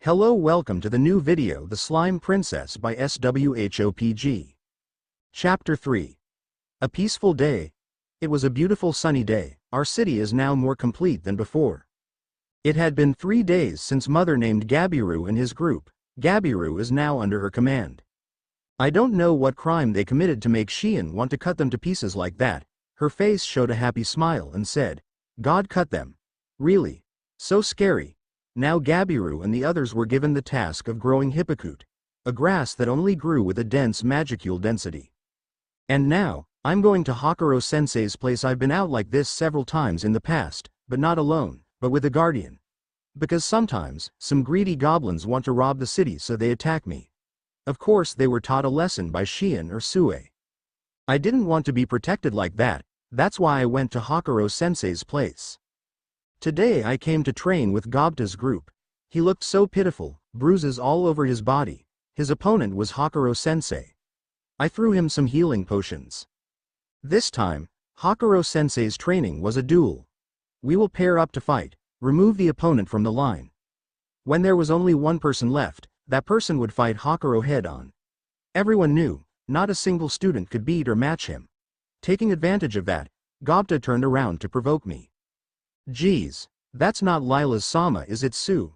Hello, welcome to the new video The Slime Princess by SWhoPG. Chapter 3. A peaceful day. It was a beautiful sunny day. Our city is now more complete than before. It had been 3 days since Mother named Gabiru and his group. Gabiru is now under her command. I don't know what crime they committed to make Xian want to cut them to pieces like that. Her face showed a happy smile and said, "God cut them. Really? So scary." Now Gabiru and the others were given the task of growing hippocute, a grass that only grew with a dense magicule density. And now, I'm going to Hakuro-sensei's place. I've been out like this several times in the past, but not alone, but with a guardian. Because sometimes, some greedy goblins want to rob the city, so they attack me. Of course they were taught a lesson by Xian or Sue. I didn't want to be protected like that, that's why I went to Hakuro-sensei's place. Today I came to train with Gobta's group. He looked so pitiful, bruises all over his body. His opponent was Hakuro-sensei. I threw him some healing potions. This time, Hakuro-sensei's training was a duel. We will pair up to fight, remove the opponent from the line. When there was only one person left, that person would fight Hakuro head-on. Everyone knew, not a single student could beat or match him. Taking advantage of that, Gobta turned around to provoke me. "Geez, that's not Lila's Sama, is it, Sue?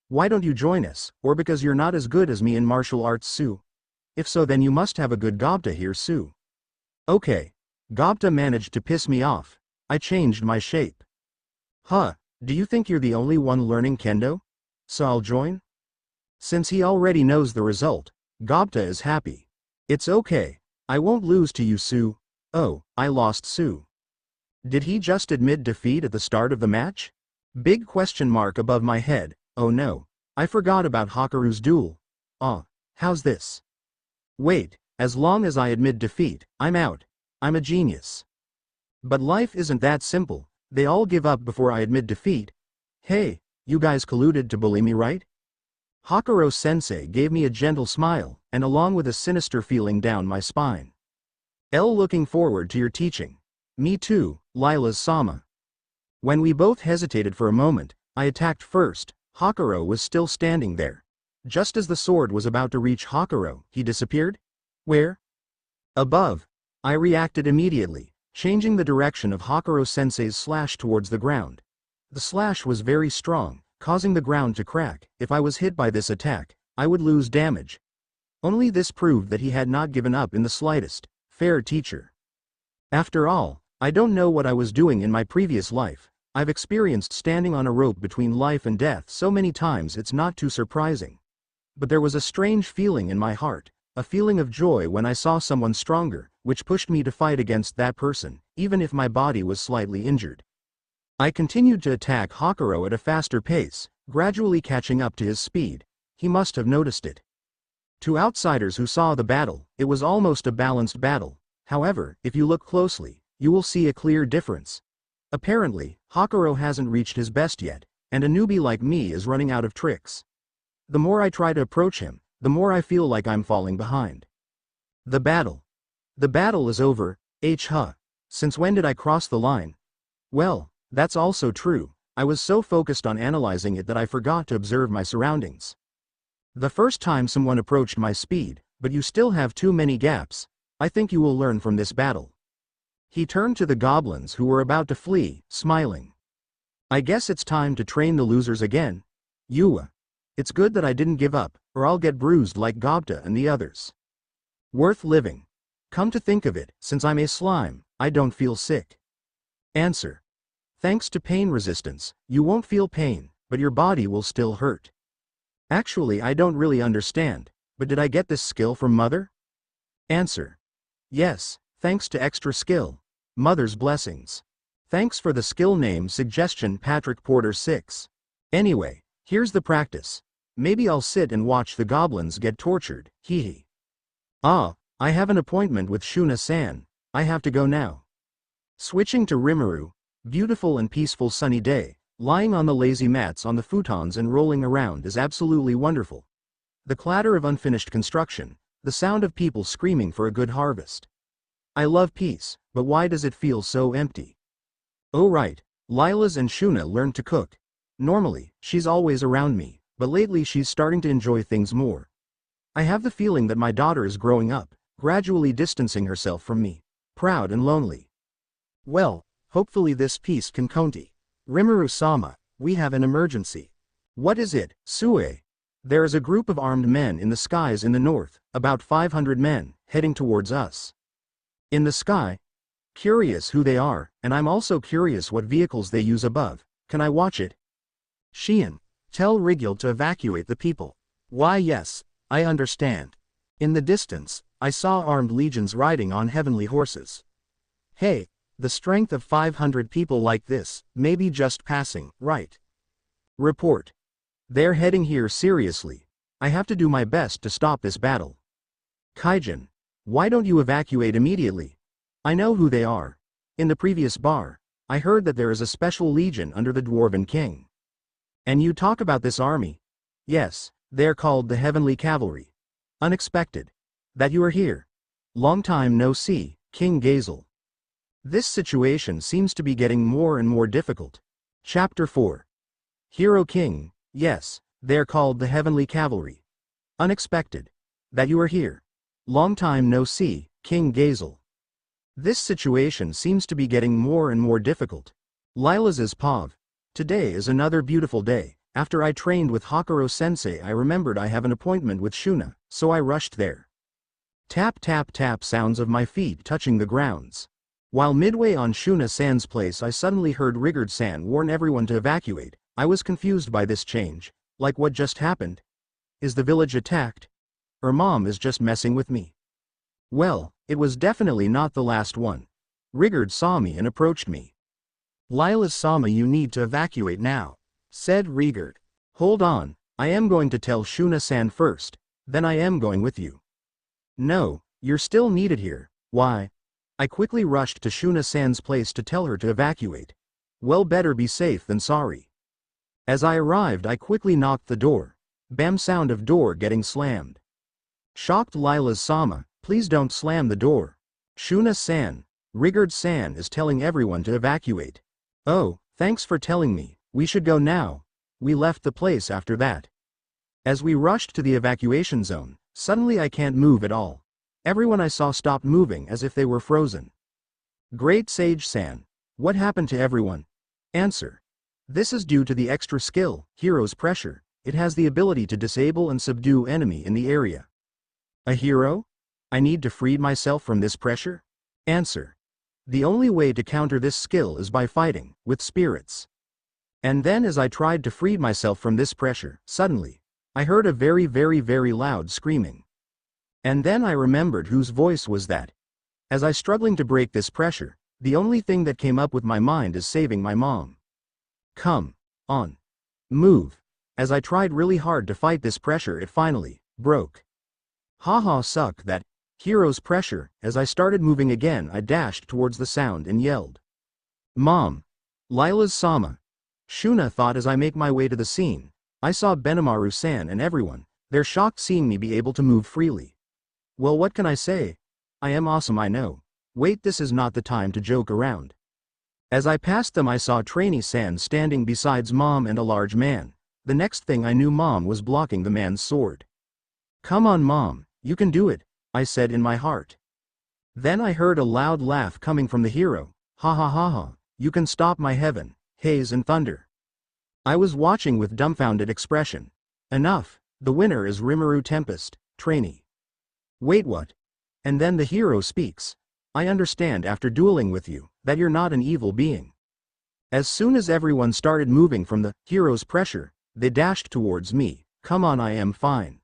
Why don't you join us, or because you're not as good as me in martial arts, Sue? If so, then you must have a good Gobta here, Sue." Okay. Gobta managed to piss me off. I changed my shape. "Huh, do you think you're the only one learning kendo? So I'll join?" Since he already knows the result, Gobta is happy. "It's okay. I won't lose to you, Sue." "Oh, I lost, Sue. Did he just admit defeat at the start of the match?" Big question mark above my head. Oh no, I forgot about Hakuru's duel. How's this? Wait, as long as I admit defeat, I'm out. I'm a genius. But life isn't that simple. They all give up before I admit defeat. Hey, you guys colluded to bully me, right? Hakuro-sensei gave me a gentle smile, and along with a sinister feeling down my spine. Looking forward to your teaching. Me too, Lila's Sama. When we both hesitated for a moment, I attacked first. Hakuro was still standing there. Just as the sword was about to reach Hakuro, he disappeared? Where? Above. I reacted immediately, changing the direction of Hakuro-sensei's slash towards the ground. The slash was very strong, causing the ground to crack. If I was hit by this attack, I would lose damage. Only this proved that he had not given up in the slightest. Fair teacher. After all, I don't know what I was doing in my previous life. I've experienced standing on a rope between life and death so many times it's not too surprising. But there was a strange feeling in my heart, a feeling of joy when I saw someone stronger, which pushed me to fight against that person, even if my body was slightly injured. I continued to attack Hakuro at a faster pace, gradually catching up to his speed. He must have noticed it. To outsiders who saw the battle, it was almost a balanced battle. However, if you look closely, you will see a clear difference. Apparently, Hakuro hasn't reached his best yet, and a newbie like me is running out of tricks. The more I try to approach him, the more I feel like I'm falling behind. The battle. The battle is over. Since when did I cross the line? Well, that's also true. I was so focused on analyzing it that I forgot to observe my surroundings. The first time someone approached my speed, but you still have too many gaps. I think you will learn from this battle. He turned to the goblins who were about to flee, smiling. I guess it's time to train the losers again. It's good that I didn't give up, or I'll get bruised like Gobta and the others. Worth living. Come to think of it, since I'm a slime, I don't feel sick. Answer. Thanks to pain resistance, you won't feel pain, but your body will still hurt. Actually, I don't really understand, but did I get this skill from Mother? Answer. Yes, thanks to extra skill. Mother's blessings. Thanks for the skill name suggestion, Patrick Porter 6. Anyway, here's the practice. Maybe I'll sit and watch the goblins get tortured, hehe. I have an appointment with Shuna-san. I have to go now. Switching to Rimuru. Beautiful and peaceful sunny day. Lying on the lazy mats on the futons and rolling around is absolutely wonderful. The clatter of unfinished construction. The sound of people screaming for a good harvest. I love peace, but why does it feel so empty? Oh right, Lila's and Shuna learned to cook. Normally, she's always around me, but lately she's starting to enjoy things more. I have the feeling that my daughter is growing up, gradually distancing herself from me. Proud and lonely. Well, hopefully this peace can conti. Rimuru-sama, we have an emergency. What is it, Sue? There is a group of armed men in the skies in the north, about 500 men, heading towards us. In the sky? Curious who they are, and I'm also curious what vehicles they use above. Can I watch it? Shion, tell Rigil to evacuate the people. Why yes, I understand. In the distance, I saw armed legions riding on heavenly horses. Hey, the strength of 500 people like this, may be just passing, right? Report. They're heading here seriously. I have to do my best to stop this battle. Kaijin, why don't you evacuate immediately? I know who they are. In the previous bar, I heard that there is a special legion under the Dwarven King. And you talk about this army? Yes, they're called the Heavenly Cavalry. Unexpected. That you are here. Long time no see, King Gazel. This situation seems to be getting more and more difficult. Chapter 4. Hero King, yes, they're called the Heavenly Cavalry. Unexpected. That you are here. Long time no see, King Gazel. This situation seems to be getting more and more difficult. Lila's Pav. Today is another beautiful day. After I trained with Hakuro-sensei, I remembered I have an appointment with Shuna, so I rushed there. Tap tap tap sounds of my feet touching the grounds. While midway on Shuna-san's place, I suddenly heard Rigard-san warn everyone to evacuate. I was confused by this change. Like, what just happened? Is the village attacked? Or Mom is just messing with me? Well, it was definitely not the last one. Rigard saw me and approached me. Lila's-sama, you need to evacuate now, said Rigard. Hold on, I am going to tell Shuna-san first, then I am going with you. No, you're still needed here. Why? I quickly rushed to Shuna-san's place to tell her to evacuate. Well, better be safe than sorry. As I arrived, I quickly knocked the door. Bam, sound of door getting slammed. Shocked Lila's-sama, please don't slam the door. Shuna-san, Rigard-san is telling everyone to evacuate. Oh, thanks for telling me, we should go now. We left the place after that. As we rushed to the evacuation zone, suddenly I can't move at all. Everyone I saw stopped moving as if they were frozen. Great Sage-san, what happened to everyone? Answer. This is due to the extra skill, Hero's Pressure. It has the ability to disable and subdue enemy in the area. A hero? I need to free myself from this pressure? Answer. The only way to counter this skill is by fighting with spirits. And then as I tried to free myself from this pressure, suddenly, I heard a very loud screaming. And then I remembered whose voice was that. As I struggling to break this pressure, the only thing that came up with my mind is saving my mom. Come on. Move. As I tried really hard to fight this pressure, it finally broke. Haha, suck that. Hero's Pressure. As I started moving again, I dashed towards the sound and yelled. Mom. Lila's-sama. Shuna thought as I make my way to the scene. I saw Benimaru-san and everyone. They're shocked seeing me be able to move freely. Well, what can I say? I am awesome, I know. Wait, this is not the time to joke around. As I passed them, I saw Trainee-san standing besides Mom and a large man. The next thing I knew, Mom was blocking the man's sword. Come on, Mom, you can do it, I said in my heart. Then I heard a loud laugh coming from the hero. Ha ha ha ha, you can stop my heaven, haze and thunder. I was watching with dumbfounded expression. Enough, the winner is Rimuru Tempest, Trainee. Wait, what? And then the hero speaks. I understand after dueling with you, that you're not an evil being. As soon as everyone started moving from the hero's pressure, they dashed towards me. Come on, I am fine.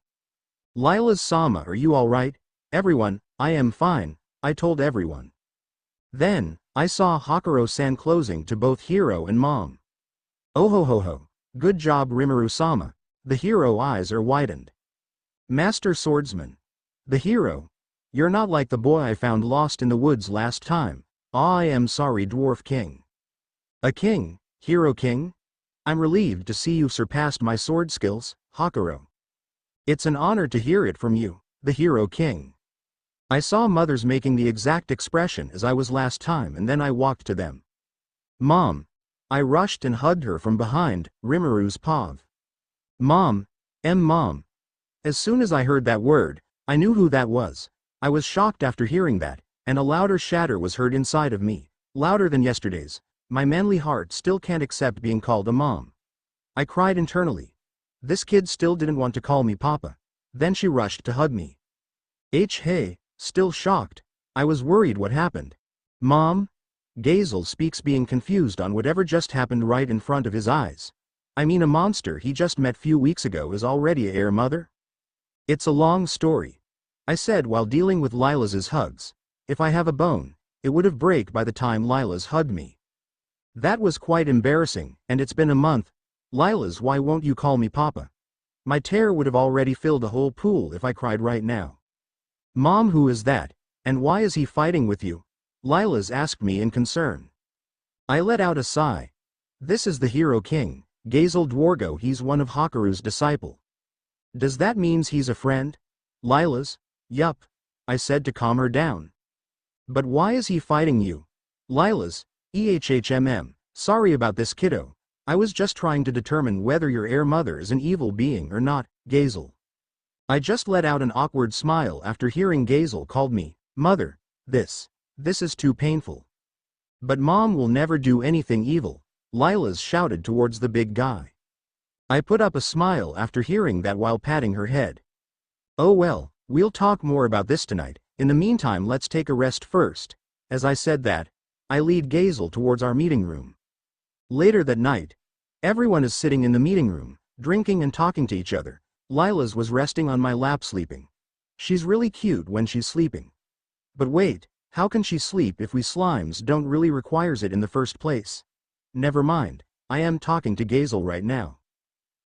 Lila's-sama, are you alright? Everyone, I am fine, I told everyone. Then, I saw Hakuro-san closing to both hero and Mom. Oh ho ho ho, good job Rimuru-sama. The hero eyes are widened. Master Swordsman. The hero. You're not like the boy I found lost in the woods last time. Ah, I am sorry, Dwarf King. A king, Hero King? I'm relieved to see you've surpassed my sword skills, Hakuro. It's an honor to hear it from you, the Hero King. I saw mothers making the exact expression as I was last time, and then I walked to them. Mom. I rushed and hugged her from behind Rimuru's pav. Mom, Mom. As soon as I heard that word, I knew who that was. I was shocked after hearing that, and a louder shatter was heard inside of me, louder than yesterday's. My manly heart still can't accept being called a mom. I cried internally. This kid still didn't want to call me Papa. Then she rushed to hug me. Hey, still shocked. I was worried what happened. Mom? Gazel speaks, being confused on whatever just happened right in front of his eyes. I mean, a monster he just met few weeks ago is already a heir mother? It's a long story, I said while dealing with Lila's hugs. If I have a bone, it would have break by the time Lila's hugged me. That was quite embarrassing, and it's been a month. Lila's, why won't you call me Papa? My tear would have already filled a whole pool if I cried right now. Mom, who is that, and why is he fighting with you? Lila's asked me in concern. I let out a sigh. This is the Hero King, Gazel Dwargo. He's one of Hakuru's disciple. Does that means he's a friend? Lila's? Yup, I said to calm her down. But why is he fighting you? Lila's, sorry about this, kiddo. I was just trying to determine whether your heir mother is an evil being or not, Gazel. I just let out an awkward smile after hearing Gazel called me mother. This is too painful. But Mom will never do anything evil, Lila's shouted towards the big guy. I put up a smile after hearing that while patting her head. Oh well, we'll talk more about this tonight. In the meantime, let's take a rest first. As I said that, I lead Gazel towards our meeting room. Later that night, everyone is sitting in the meeting room, drinking and talking to each other. Lila's was resting on my lap sleeping. She's really cute when she's sleeping. But wait, how can she sleep if we slimes don't really requires it in the first place? Never mind, I am talking to Gazel right now.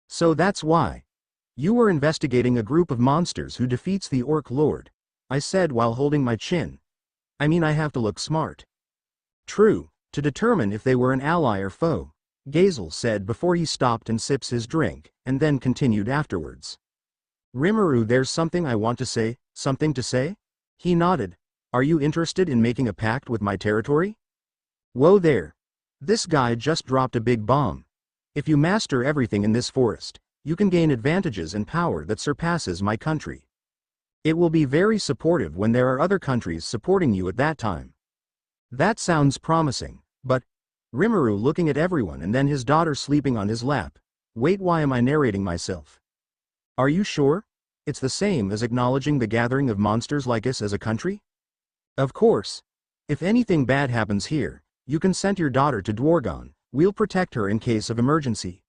So that's why. You were investigating a group of monsters who defeats the Orc Lord, I said while holding my chin. I mean, I have to look smart. True, to determine if they were an ally or foe, Gazel said before he stopped and sips his drink, and then continued afterwards. Rimuru, there's something I want to say. Something to say? He nodded. Are you interested in making a pact with my territory? Whoa there. This guy just dropped a big bomb. If you master everything in this forest, you can gain advantages and power that surpasses my country. It will be very supportive when there are other countries supporting you at that time. That sounds promising, but... Rimuru looking at everyone and then his daughter sleeping on his lap. Wait, why am I narrating myself? Are you sure? It's the same as acknowledging the gathering of monsters like us as a country? Of course. If anything bad happens here, you can send your daughter to Dwargon. We'll protect her in case of emergency.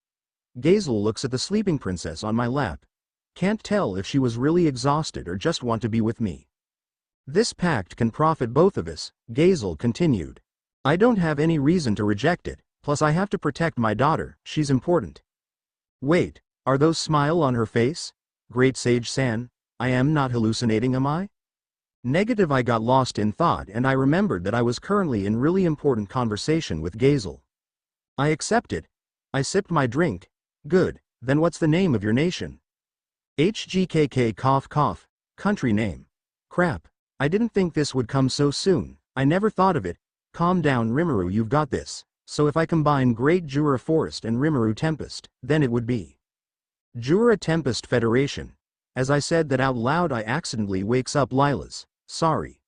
Gazel looks at the sleeping princess on my lap. Can't tell if she was really exhausted or just want to be with me. This pact can profit both of us, Gazel continued. I don't have any reason to reject it, plus I have to protect my daughter, she's important. Wait, are those smile on her face? Great Sage San, I am not hallucinating, am I? Negative, I got lost in thought and I remembered that I was currently in really important conversation with Gazel. I accepted. I sipped my drink. Good, then what's the name of your nation? HGKK cough cough, country name. Crap, I didn't think this would come so soon, I never thought of it. Calm down Rimuru, you've got this. So if I combine Great Jura Forest and Rimuru Tempest, then it would be Jura Tempest Federation. As I said that out loud I accidentally wakes up Lila's. Sorry.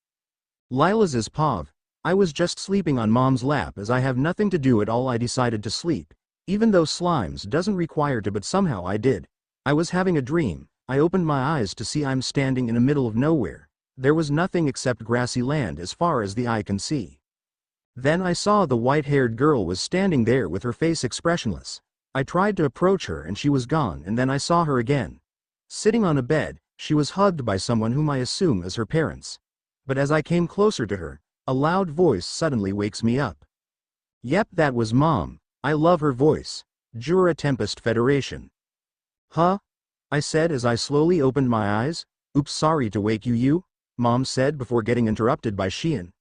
Lila's is Pav. I was just sleeping on Mom's lap as I have nothing to do at all. I decided to sleep. Even though slimes doesn't require to, but somehow I did. I was having a dream. I opened my eyes to see I'm standing in the middle of nowhere. There was nothing except grassy land as far as the eye can see. Then I saw the white-haired girl was standing there with her face expressionless. I tried to approach her and she was gone, and then I saw her again. Sitting on a bed, she was hugged by someone whom I assume is her parents. But as I came closer to her, a loud voice suddenly wakes me up. Yep, that was Mom. I love her voice. Jura Tempest Federation. Huh? I said as I slowly opened my eyes. Oops, sorry to wake you, Mom said before getting interrupted by Shion.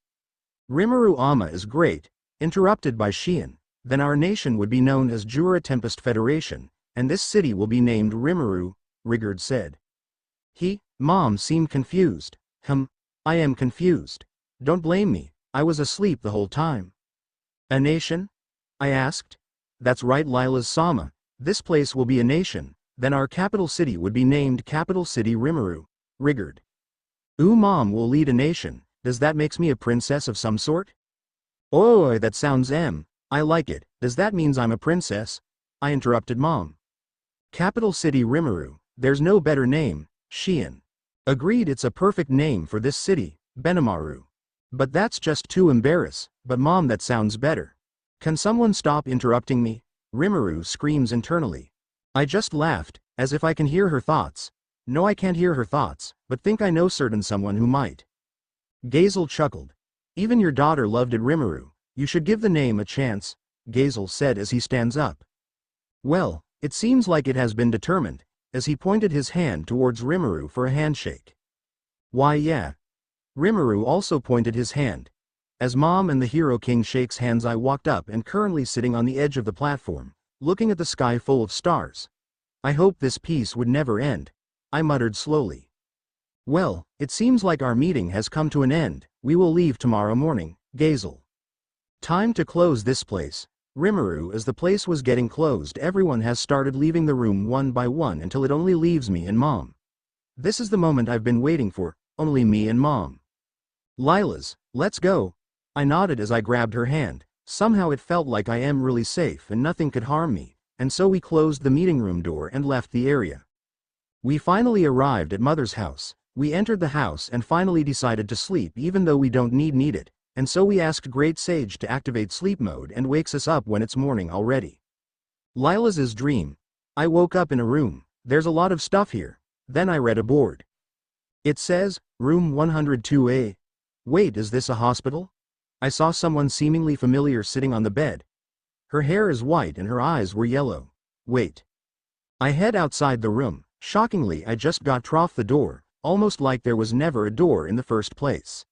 Rimuru Ama is great, interrupted by Shion. Then our nation would be known as Jura Tempest Federation, and this city will be named Rimuru, Rigard said. Mom seemed confused. I am confused. Don't blame me, I was asleep the whole time. A nation? I asked. That's right, Lila's Sama. This place will be a nation. Then our capital city would be named Capital City Rimuru. Riggered. Ooh, mom will lead a nation, does that makes me a princess of some sort? Oh, that sounds I like it, does that means I'm a princess? I interrupted mom. Capital City Rimuru, there's no better name, Sheehan. Agreed, it's a perfect name for this city, Benamaru. But that's just too but mom, that sounds better. Can someone stop interrupting me? Rimuru screams internally. I just laughed, as if I can hear her thoughts. No, I can't hear her thoughts, but think I know certain someone who might. Gazel chuckled. Even your daughter loved it, Rimuru. You should give the name a chance, Gazel said as he stands up. Well, it seems like it has been determined, as he pointed his hand towards Rimuru for a handshake. Why, yeah. Rimuru also pointed his hand. As mom and the Hero King shakes hands, I walked up and currently sitting on the edge of the platform, looking at the sky full of stars. I hope this peace would never end, I muttered slowly. Well, it seems like our meeting has come to an end, we will leave tomorrow morning, Gazel. Time to close this place. Rimuru, as the place was getting closed, everyone has started leaving the room one by one until it only leaves me and mom. This is the moment I've been waiting for, only me and mom. Lila's, let's go. I nodded as I grabbed her hand. Somehow it felt like I am really safe and nothing could harm me, and so we closed the meeting room door and left the area. We finally arrived at mother's house. We entered the house and finally decided to sleep even though we don't need it, and so we asked Great Sage to activate sleep mode and wakes us up when it's morning already. Lila's dream. I woke up in a room. There's a lot of stuff here. Then I read a board. It says, room 102A. Wait, is this a hospital? I saw someone seemingly familiar sitting on the bed. Her hair is white and her eyes were yellow. Wait. I head outside the room. Shockingly, I just got off the door, almost like there was never a door in the first place.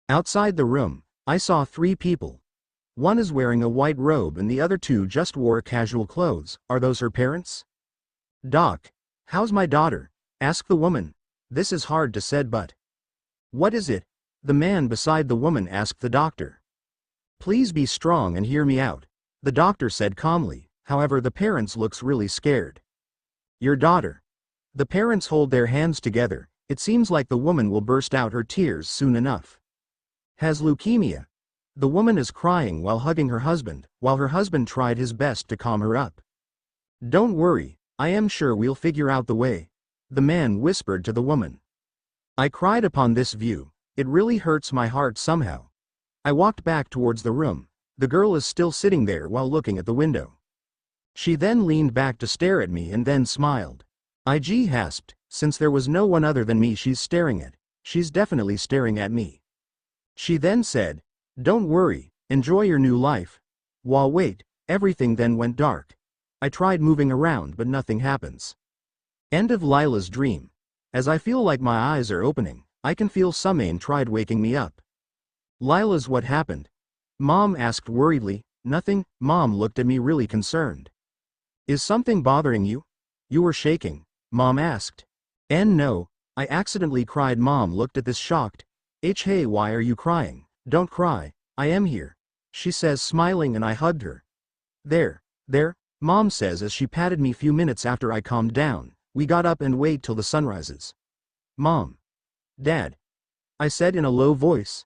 Outside the room, I saw 3 people. One is wearing a white robe and the other 2 just wore casual clothes. Are those her parents? Doc, how's my daughter? Asked the woman. This is hard to say, but. What is it? The man beside the woman asked the doctor. Please be strong and hear me out, the doctor said calmly. However, the parents looks really scared. Your daughter. The parents hold their hands together. It seems like the woman will burst out her tears soon enough. Has leukemia. The woman is crying while hugging her husband, while her husband tried his best to calm her up. Don't worry, I am sure we'll figure out the way, the man whispered to the woman. I cried upon this view. It really hurts my heart somehow. I walked back towards the room. The girl is still sitting there while looking at the window. She then leaned back to stare at me and then smiled. I gasped, since there was no one other than me she's staring at. She's definitely staring at me. She then said, don't worry, enjoy your new life. While wait, everything then went dark. I tried moving around but nothing happens. End of Lila's dream. As I feel like my eyes are opening, I can feel someone tried waking me up. Lila's, what happened? Mom asked worriedly. Nothing, Mom looked at me really concerned. Is something bothering you? You were shaking, Mom asked. No, I accidentally cried. Mom looked at this shocked. Hey, why are you crying? Don't cry, I am here, she says smiling, and I hugged her. There, Mom says as she patted me. Few minutes after I calmed down, we got up and wait till the sun rises. Mom. Dad. I said in a low voice.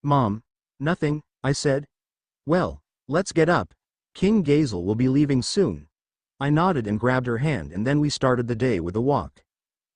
Mom. Nothing, I said. Well, let's get up. King Gazel will be leaving soon. I nodded and grabbed her hand, and then we started the day with a walk.